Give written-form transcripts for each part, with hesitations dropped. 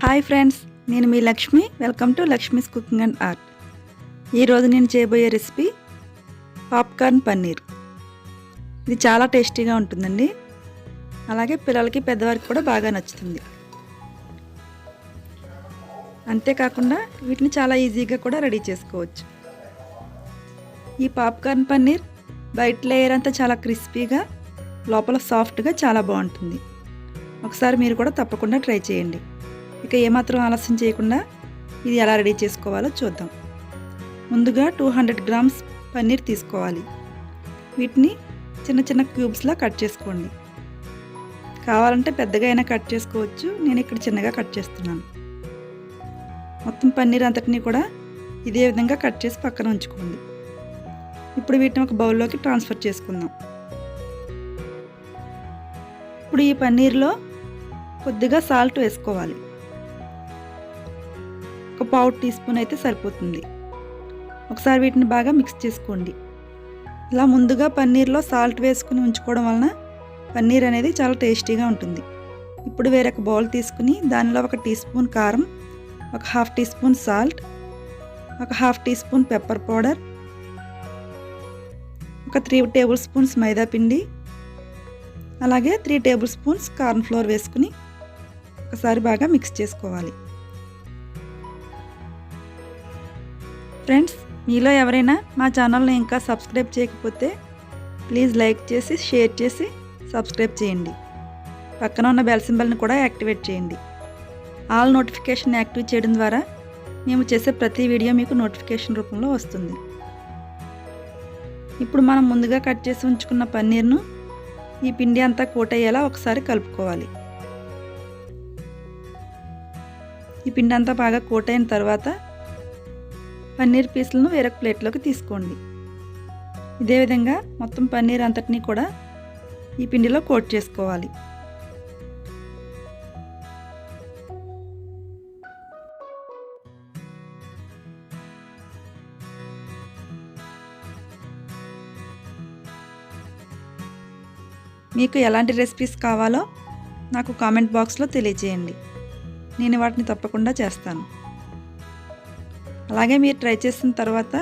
Hi friends, నేను మీ Lakshmi. Welcome to Lakshmi's cooking and art. ఈరోజు నేను చేయబోయే రెసిపీ పాప్కార్న్ పన్నీర్. ఇది చాలా టేస్టీగా ఉంటుందండి. అలాగే పిల్లలకి పెద్దవారికి కూడా బాగా నచ్చుతుంది. అంతేకాకుండా వీటిని చాలా ఈజీగా కూడా రెడీ చేసుకోవచ్చు. ఈ పాప్కార్న్ పన్నీర్ బయట లేయర్ అంతా చాలా క్రిస్పీగా, లోపల సాఫ్ట్గా చాలా బాగుంటుంది. ఒకసారి మీరు కూడా తప్పకుండా ట్రై చేయండి. ఇక ఏమాత్రం ఆలస్యం చేయకుండా ఇది ఎలా రెడీ చేసుకోవాలో చూద్దాం. ముందుగా 200 గ్రామ్స్ పన్నీర్ తీసుకోవాలి. వీటిని చిన్న చిన్న క్యూబ్స్లా కట్ చేసుకోండి. కావాలంటే పెద్దగా అయినా కట్ చేసుకోవచ్చు. నేను ఇక్కడ చిన్నగా కట్ చేస్తున్నాను. మొత్తం పన్నీర్ అంతటినీ కూడా ఇదే విధంగా కట్ చేసి పక్కన ఉంచుకోండి. ఇప్పుడు వీటిని ఒక బౌల్లోకి ట్రాన్స్ఫర్ చేసుకుందాం. ఇప్పుడు ఈ పన్నీర్లో కొద్దిగా సాల్ట్ వేసుకోవాలి. ఒక 1/4 టీ స్పూన్ అయితే సరిపోతుంది. ఒకసారి వీటిని బాగా మిక్స్ చేసుకోండి. ఇలా ముందుగా పన్నీర్లో సాల్ట్ వేసుకుని ఉంచుకోవడం వలన పన్నీర్ అనేది చాలా టేస్టీగా ఉంటుంది. ఇప్పుడు వేరొక బౌల్ తీసుకుని దానిలో 1 టీ స్పూన్ కారం, 1/2 teaspoon salt, 1/2 teaspoon pepper powder, 3 tablespoons maida పిండి, అలాగే 3 టేబుల్ స్పూన్స్ కార్న్ఫ్లోర్ వేసుకుని ఒకసారి బాగా మిక్స్ చేసుకోవాలి. ఫ్రెండ్స్, మీలో ఎవరైనా మా ఛానల్ని ఇంకా సబ్స్క్రైబ్ చేయకపోతే ప్లీజ్ లైక్ చేసి, షేర్ చేసి సబ్స్క్రైబ్ చేయండి. పక్కన ఉన్న బెల్ సింబల్ని కూడా యాక్టివేట్ చేయండి. ఆల్ నోటిఫికేషన్ యాక్టివ్ చేయడం ద్వారా మేము చేసే ప్రతి వీడియో మీకు నోటిఫికేషన్ రూపంలో వస్తుంది. ఇప్పుడు మనం ముందుగా కట్ చేసి ఉంచుకున్న పన్నీర్ను ఈ పిండి అంతా కోట్ అయ్యేలా ఒకసారి కలుపుకోవాలి. ఈ పిండి అంతా బాగా కోట్ అయిన తర్వాత పన్నీర్ పీసులను వేరొక ప్లేట్లోకి తీసుకోండి. ఇదే విధంగా మొత్తం పన్నీర్ అంతటినీ కూడా ఈ పిండిలో కోట్ చేసుకోవాలి. మీకు ఎలాంటి రెసిపీస్ కావాలో నాకు కామెంట్ బాక్స్లో తెలియజేయండి. నేను వాటిని తప్పకుండా చేస్తాను. అలాగే మీరు ట్రై చేసిన తర్వాత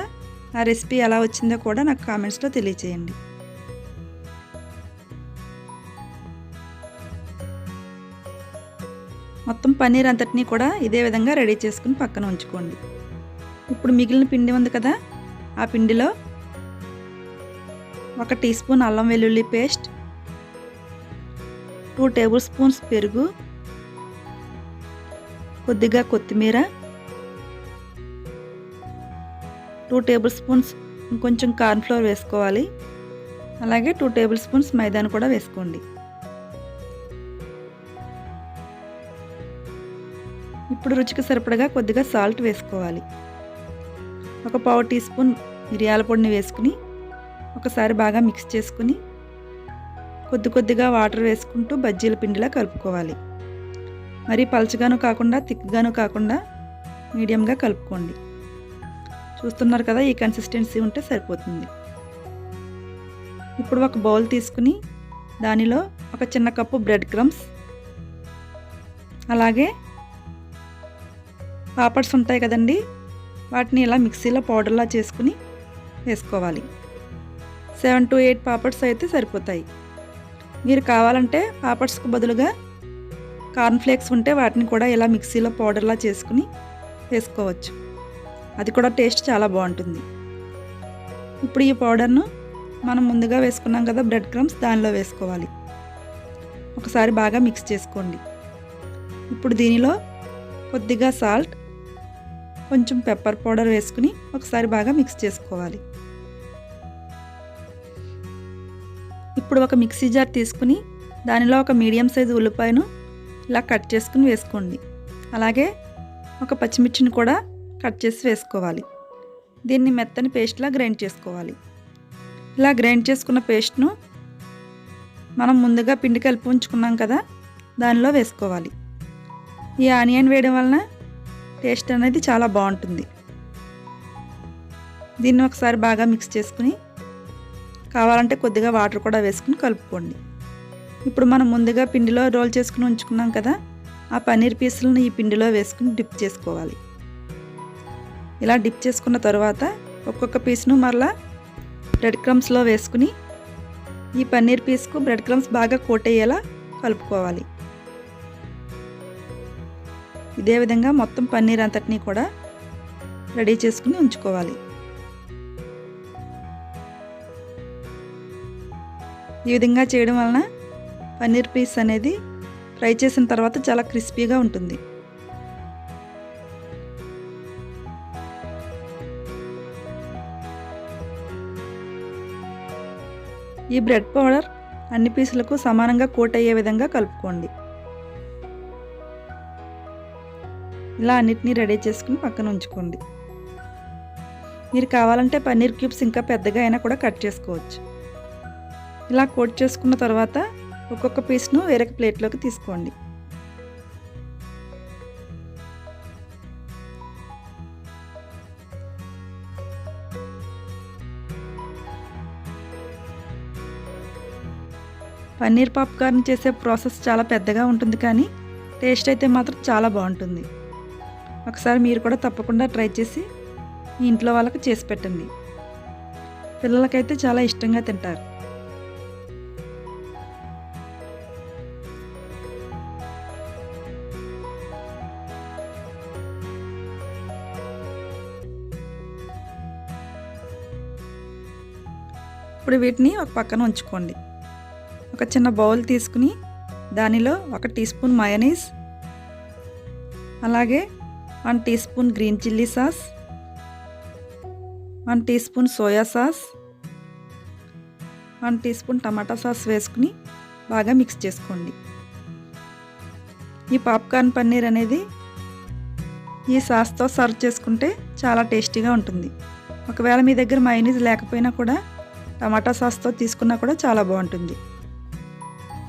ఆ రెసిపీ ఎలా వచ్చిందో కూడా నాకు కామెంట్స్లో తెలియజేయండి. మొత్తం పన్నీర్ అంతటినీ కూడా ఇదే విధంగా రెడీ చేసుకుని పక్కన ఉంచుకోండి. ఇప్పుడు మిగిలిన పిండి ఉంది కదా, ఆ పిండిలో 1 టీ స్పూన్ అల్లం వెల్లుల్లి పేస్ట్, 2 టేబుల్ స్పూన్స్ పెరుగు, కొద్దిగా కొత్తిమీర, 2 టేబుల్ స్పూన్స్ ఇంకొంచెం కార్న్ఫ్లోర్ వేసుకోవాలి. అలాగే 2 టేబుల్ స్పూన్స్ మైదాను కూడా వేసుకోండి. ఇప్పుడు రుచికి సరిపడగా కొద్దిగా సాల్ట్ వేసుకోవాలి. 1/4 టీ స్పూన్ మిరియాల పొడిని వేసుకుని ఒకసారి బాగా మిక్స్ చేసుకుని కొద్దిగా వాటర్ వేసుకుంటూ బజ్జీల పిండిలా కలుపుకోవాలి. మరీ పలచగాను కాకుండా థిక్గాను కాకుండా మీడియంగా కలుపుకోండి. చూస్తున్నారు కదా, ఈ కన్సిస్టెన్సీ ఉంటే సరిపోతుంది. ఇప్పుడు ఒక బౌల్ తీసుకుని దానిలో ఒక చిన్న కప్పు బ్రెడ్ క్రమ్స్, అలాగే పాపడ్స్ ఉంటాయి కదండి, వాటిని ఇలా మిక్సీలో పౌడర్లా చేసుకుని వేసుకోవాలి. 7 to 8 పాపడ్స్ అయితే సరిపోతాయి. మీరు కావాలంటే పాపడ్స్కు బదులుగా కార్న్ఫ్లేక్స్ ఉంటే వాటిని కూడా ఇలా మిక్సీలో పౌడర్లా చేసుకుని వేసుకోవచ్చు. అది కూడా టేస్ట్ చాలా బాగుంటుంది. ఇప్పుడు ఈ పౌడర్ను మనం ముందుగా వేసుకున్నాం కదా బ్రెడ్ క్రమ్స్, దానిలో వేసుకోవాలి. ఒకసారి బాగా మిక్స్ చేసుకోండి. ఇప్పుడు దీనిలో కొద్దిగా సాల్ట్, కొంచెం పెప్పర్ పౌడర్ వేసుకుని ఒకసారి బాగా మిక్స్ చేసుకోవాలి. ఇప్పుడు ఒక మిక్సీ జార్ తీసుకుని దానిలో ఒక మీడియం సైజు ఉల్లిపాయను ఇలా కట్ చేసుకుని వేసుకోండి. అలాగే ఒక పచ్చిమిర్చిని కూడా కట్ చేసి వేసుకోవాలి. దీన్ని మెత్తని పేస్ట్లా గ్రైండ్ చేసుకోవాలి. ఇలా గ్రైండ్ చేసుకున్న పేస్ట్ను మనం ముందుగా పిండి కలిపి ఉంచుకున్నాం కదా, దానిలో వేసుకోవాలి. ఈ ఆనియన్ వేయడం వలన టేస్ట్ అనేది చాలా బాగుంటుంది. దీన్ని ఒకసారి బాగా మిక్స్ చేసుకుని కావాలంటే కొద్దిగా వాటర్ కూడా వేసుకుని కలుపుకోండి. ఇప్పుడు మనం ముందుగా పిండిలో రోల్ చేసుకుని ఉంచుకున్నాం కదా, ఆ పన్నీర్ పీసులను ఈ పిండిలో వేసుకుని డిప్ చేసుకోవాలి. ఇలా డిప్ చేసుకున్న తర్వాత ఒక్కొక్క పీస్ను మరలా బ్రెడ్ క్రమ్స్లో వేసుకుని ఈ పన్నీర్ పీస్కు బ్రెడ్ క్రమ్స్ బాగా కోట్ అయ్యేలా కలుపుకోవాలి. ఇదే విధంగా మొత్తం పన్నీర్ అంతటినీ కూడా రెడీ చేసుకుని ఉంచుకోవాలి. ఈ విధంగా చేయడం వలన పన్నీర్ పీస్ అనేది ఫ్రై చేసిన తర్వాత చాలా క్రిస్పీగా ఉంటుంది. ఈ బ్రెడ్ పౌడర్ అన్ని పీసులకు సమానంగా కోట్ అయ్యే విధంగా కలుపుకోండి. ఇలా అన్నిటినీ రెడీ చేసుకుని పక్కన ఉంచుకోండి. మీరు కావాలంటే పన్నీర్ క్యూబ్స్ ఇంకా పెద్దగా అయినా కూడా కట్ చేసుకోవచ్చు. ఇలా కోట్ చేసుకున్న తర్వాత ఒక్కొక్క పీస్ను వేరొక ప్లేట్లోకి తీసుకోండి. పన్నీర్ పాప్కార్న్ చేసే ప్రాసెస్ చాలా పెద్దగా ఉంటుంది, కానీ టేస్ట్ అయితే మాత్రం చాలా బాగుంటుంది. ఒకసారి మీరు కూడా తప్పకుండా ట్రై చేసి మీ ఇంట్లో వాళ్ళకి చేసి పెట్టండి. పిల్లలకైతే చాలా ఇష్టంగా తింటారు. ఇప్పుడు వీటిని ఒక పక్కన ఉంచుకోండి. ఒక చిన్న బౌల్ తీసుకుని దానిలో 1 టీ స్పూన్ మయోనైస్, అలాగే 1 teaspoon green chilli sauce, 1 teaspoon soya sauce, 1 teaspoon టమాటా సాస్ వేసుకుని బాగా మిక్స్ చేసుకోండి. ఈ పాప్కార్న్ పన్నీర్ అనేది ఈ సాస్తో సర్వ్ చేసుకుంటే చాలా టేస్టీగా ఉంటుంది. ఒకవేళ మీ దగ్గర మయోనైస్ లేకపోయినా కూడా టమాటా సాస్తో తీసుకున్నా కూడా చాలా బాగుంటుంది.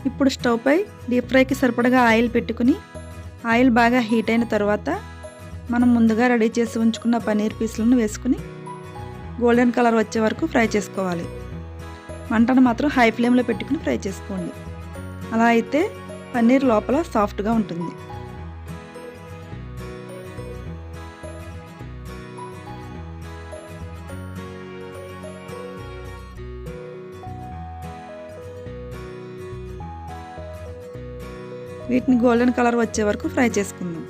ఇప్పుడు స్టవ్ పై డీప్ ఫ్రైకి సరిపడగా ఆయిల్ పెట్టుకుని ఆయిల్ బాగా హీట్ అయిన తర్వాత మనం ముందుగా రెడీ చేసి ఉంచుకున్న పన్నీర్ పీసులను వేసుకుని గోల్డెన్ కలర్ వచ్చే వరకు ఫ్రై చేసుకోవాలి. మంటను మాత్రం హై ఫ్లేమ్లో పెట్టుకుని ఫ్రై చేసుకోండి. అలా అయితే పన్నీర్ లోపల సాఫ్ట్గా ఉంటుంది. వీటిని గోల్డెన్ కలర్ వచ్చే వరకు ఫ్రై చేసుకుందాం.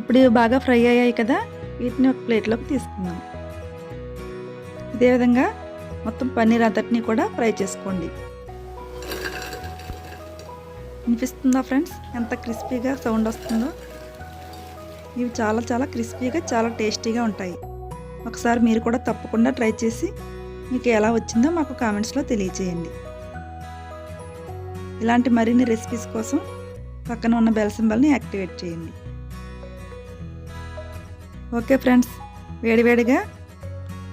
ఇప్పుడు ఇవి బాగా ఫ్రై అయ్యాయి కదా, వీటిని ఒక ప్లేట్లోకి తీసుకుందాం. ఇదే విధంగా మొత్తం పన్నీర్ అంతటినీ కూడా ఫ్రై చేసుకోండి. వినిపిస్తుందా ఫ్రెండ్స్? ఎంత క్రిస్పీగా సౌండ్ వస్తుందో. ఇవి చాలా చాలా క్రిస్పీగా చాలా టేస్టీగా ఉంటాయి. ఒకసారి మీరు కూడా తప్పకుండా ట్రై చేసి మీకు ఎలా వచ్చిందో మాకు కామెంట్స్లో తెలియజేయండి. ఇలాంటి మరిన్ని రెసిపీస్ కోసం పక్కన ఉన్న బెల్ సింబల్ని యాక్టివేట్ చేయండి. ఓకే ఫ్రెండ్స్, వేడివేడిగా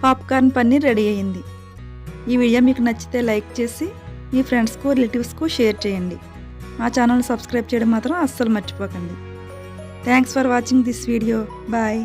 పాప్కార్న్ పన్నీర్ రెడీ అయ్యింది. ఈ వీడియో మీకు నచ్చితే లైక్ చేసి మీ ఫ్రెండ్స్కు రిలేటివ్స్కు షేర్ చేయండి. మా ఛానల్ని సబ్స్క్రైబ్ చేయడం మాత్రం అస్సలు మర్చిపోకండి. Thanks for watching this video. Bye.